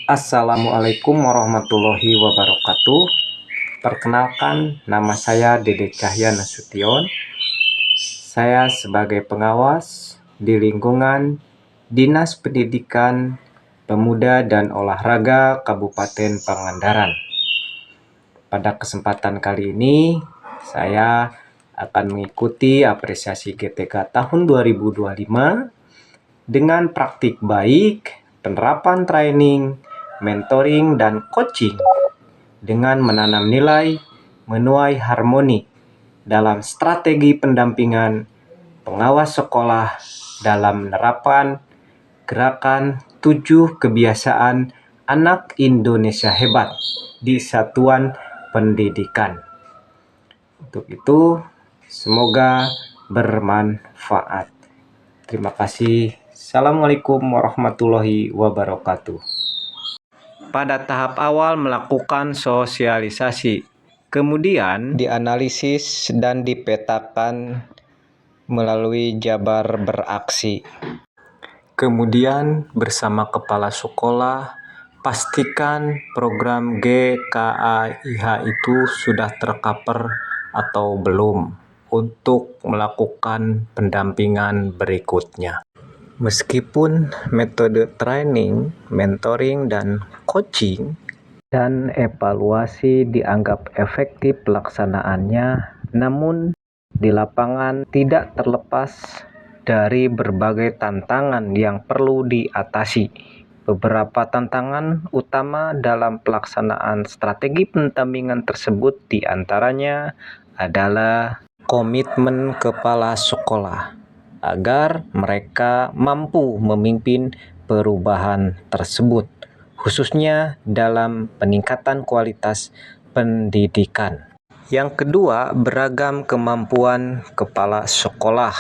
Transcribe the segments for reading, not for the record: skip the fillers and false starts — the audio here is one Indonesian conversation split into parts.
Assalamualaikum warahmatullahi wabarakatuh. Perkenalkan, nama saya Dede Cahya Nasution. Saya sebagai pengawas di lingkungan Dinas Pendidikan, Pemuda dan Olahraga Kabupaten Pangandaran. Pada kesempatan kali ini, saya akan mengikuti apresiasi GTK tahun 2025 dengan praktik baik, penerapan training, mentoring, dan coaching dengan menanam nilai, menuai harmoni dalam strategi pendampingan pengawas sekolah dalam menerapkan gerakan 7 kebiasaan anak Indonesia hebat di satuan pendidikan. Untuk itu, semoga bermanfaat. Terima kasih. Assalamualaikum warahmatullahi wabarakatuh. Pada tahap awal melakukan sosialisasi, kemudian dianalisis dan dipetakan melalui jabar beraksi. Kemudian bersama kepala sekolah, pastikan program GKAIH itu sudah tercover atau belum untuk melakukan pendampingan berikutnya. Meskipun metode training, mentoring, dan coaching dan evaluasi dianggap efektif pelaksanaannya, namun di lapangan tidak terlepas dari berbagai tantangan yang perlu diatasi. Beberapa tantangan utama dalam pelaksanaan strategi pendampingan tersebut diantaranya adalah komitmen kepala sekolah agar mereka mampu memimpin perubahan tersebut, khususnya dalam peningkatan kualitas pendidikan. Yang kedua, beragam kemampuan kepala sekolah.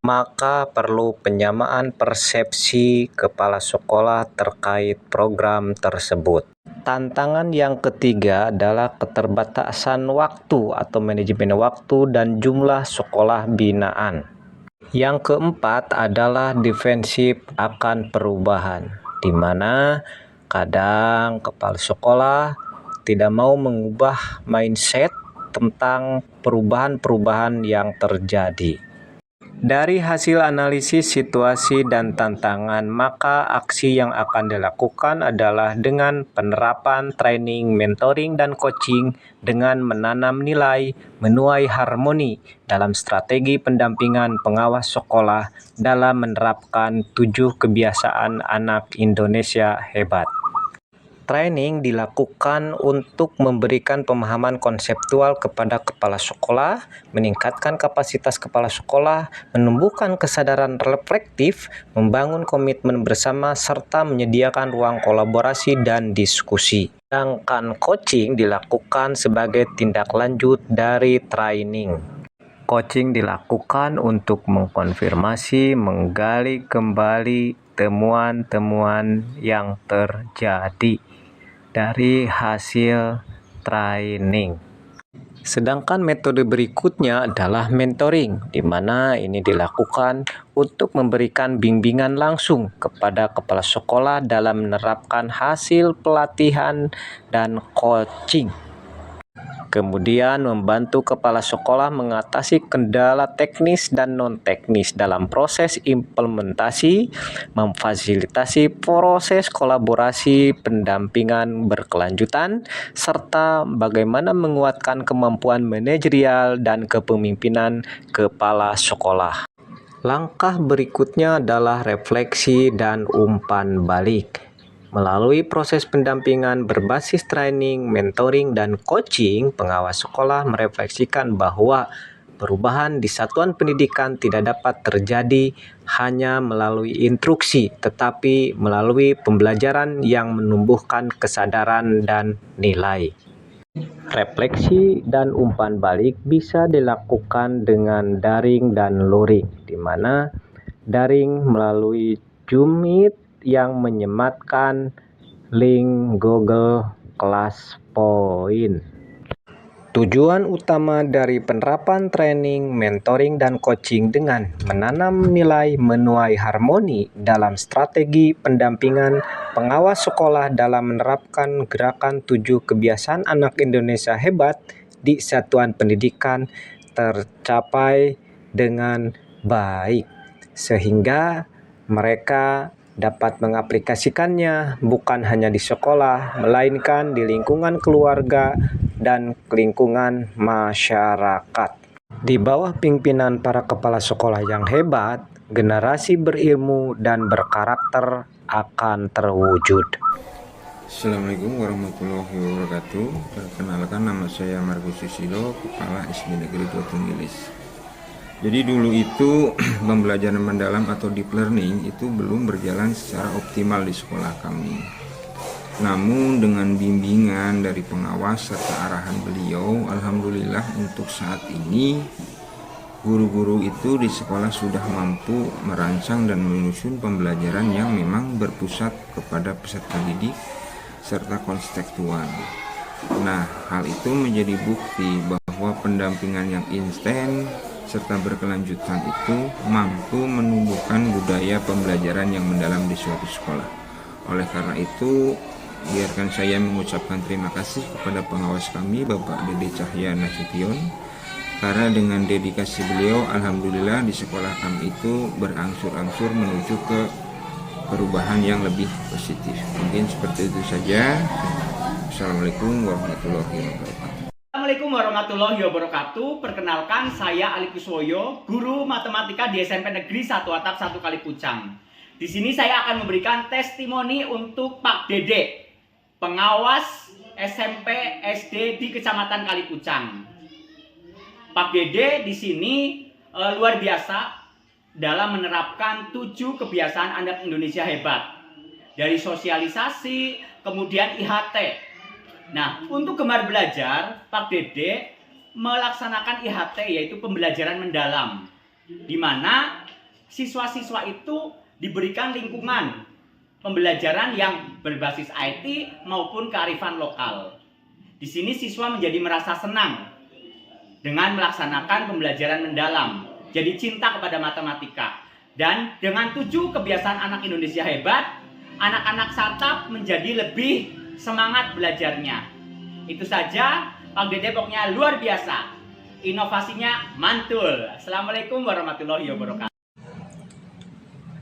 Maka perlu penyamaan persepsi kepala sekolah terkait program tersebut. Tantangan yang ketiga adalah keterbatasan waktu atau manajemen waktu dan jumlah sekolah binaan. Yang keempat adalah defensif akan perubahan, di mana kadang kepala sekolah tidak mau mengubah mindset tentang perubahan-perubahan yang terjadi. Dari hasil analisis situasi dan tantangan, maka aksi yang akan dilakukan adalah dengan penerapan training, mentoring, dan coaching dengan menanam nilai, menuai harmoni dalam strategi pendampingan pengawas sekolah dalam menerapkan 7 kebiasaan anak Indonesia hebat. Training dilakukan untuk memberikan pemahaman konseptual kepada kepala sekolah, meningkatkan kapasitas kepala sekolah, menumbuhkan kesadaran reflektif, membangun komitmen bersama, serta menyediakan ruang kolaborasi dan diskusi. Sedangkan coaching dilakukan sebagai tindak lanjut dari training. Coaching dilakukan untuk mengkonfirmasi, menggali kembali temuan-temuan yang terjadi dari hasil training. Sedangkan metode berikutnya adalah mentoring, di mana ini dilakukan untuk memberikan bimbingan langsung kepada kepala sekolah dalam menerapkan hasil pelatihan dan coaching. Kemudian membantu kepala sekolah mengatasi kendala teknis dan non-teknis dalam proses implementasi, memfasilitasi proses kolaborasi pendampingan berkelanjutan, serta bagaimana menguatkan kemampuan manajerial dan kepemimpinan kepala sekolah. Langkah berikutnya adalah refleksi dan umpan balik. Melalui proses pendampingan berbasis training, mentoring, dan coaching, pengawas sekolah merefleksikan bahwa perubahan di satuan pendidikan tidak dapat terjadi hanya melalui instruksi, tetapi melalui pembelajaran yang menumbuhkan kesadaran dan nilai. Refleksi dan umpan balik bisa dilakukan dengan daring dan luring, di mana daring melalui Zoom Meet yang menyematkan link Google Classpoint. Tujuan utama dari penerapan training, mentoring, dan coaching dengan menanam nilai menuai harmoni dalam strategi pendampingan pengawas sekolah dalam menerapkan gerakan 7 kebiasaan anak Indonesia hebat di satuan pendidikan tercapai dengan baik, sehingga mereka dapat mengaplikasikannya bukan hanya di sekolah, melainkan di lingkungan keluarga dan lingkungan masyarakat. Di bawah pimpinan para kepala sekolah yang hebat, generasi berilmu dan berkarakter akan terwujud. Assalamualaikum warahmatullahi wabarakatuh. Perkenalkan, nama saya Margus Susilo, Kepala SD Negeri 2 Tenggilis. Jadi dulu itu pembelajaran mendalam atau deep learning itu belum berjalan secara optimal di sekolah kami. Namun dengan bimbingan dari pengawas serta arahan beliau, alhamdulillah untuk saat ini guru-guru itu di sekolah sudah mampu merancang dan menyusun pembelajaran yang memang berpusat kepada peserta didik serta kontekstual. Nah, hal itu menjadi bukti bahwa pendampingan yang instan serta berkelanjutan itu mampu menumbuhkan budaya pembelajaran yang mendalam di suatu sekolah. Oleh karena itu, biarkan saya mengucapkan terima kasih kepada pengawas kami, Bapak Dede Cahya Nasution, karena dengan dedikasi beliau, alhamdulillah di sekolah kami itu berangsur-angsur menuju ke perubahan yang lebih positif. Mungkin seperti itu saja. Assalamualaikum warahmatullahi wabarakatuh. Assalamualaikum warahmatullahi wabarakatuh. Perkenalkan, saya Ali Kuswoyo, guru matematika di SMP Negeri 1 Atap 1 Kalipucang. Di sini saya akan memberikan testimoni untuk Pak Dede, pengawas SMP SD di Kecamatan Kalipucang. Pak Dede di sini luar biasa dalam menerapkan 7 kebiasaan anak Indonesia hebat. Dari sosialisasi, kemudian IHT. Nah, untuk gemar belajar, Pak Dede melaksanakan IHT, yaitu pembelajaran mendalam, di mana siswa-siswa itu diberikan lingkungan pembelajaran yang berbasis IT maupun kearifan lokal. Di sini siswa menjadi merasa senang dengan melaksanakan pembelajaran mendalam, jadi cinta kepada matematika. Dan dengan 7 kebiasaan anak Indonesia hebat, anak-anak Satap menjadi lebih semangat belajarnya. Itu saja, Pak Dede pokoknya luar biasa. Inovasinya mantul. Assalamualaikum warahmatullahi wabarakatuh.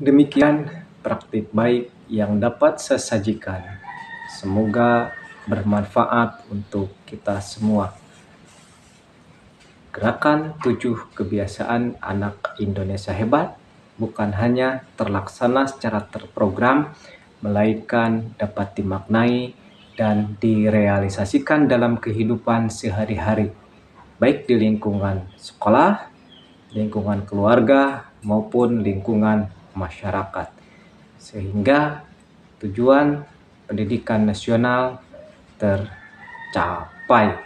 Demikian praktik baik yang dapat saya sajikan. Semoga bermanfaat untuk kita semua. Gerakan 7 kebiasaan anak Indonesia hebat bukan hanya terlaksana secara terprogram, melainkan dapat dimaknai dan direalisasikan dalam kehidupan sehari-hari, baik di lingkungan sekolah, lingkungan keluarga, maupun lingkungan masyarakat, sehingga tujuan pendidikan nasional tercapai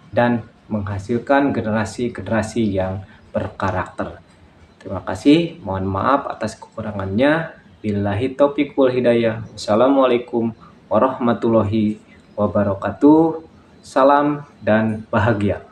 dan menghasilkan generasi-generasi yang berkarakter. Terima kasih, mohon maaf atas kekurangannya. Billahi taufiq wal hidayah. Wassalamualaikum warahmatullahi wabarakatuh. Salam dan bahagia.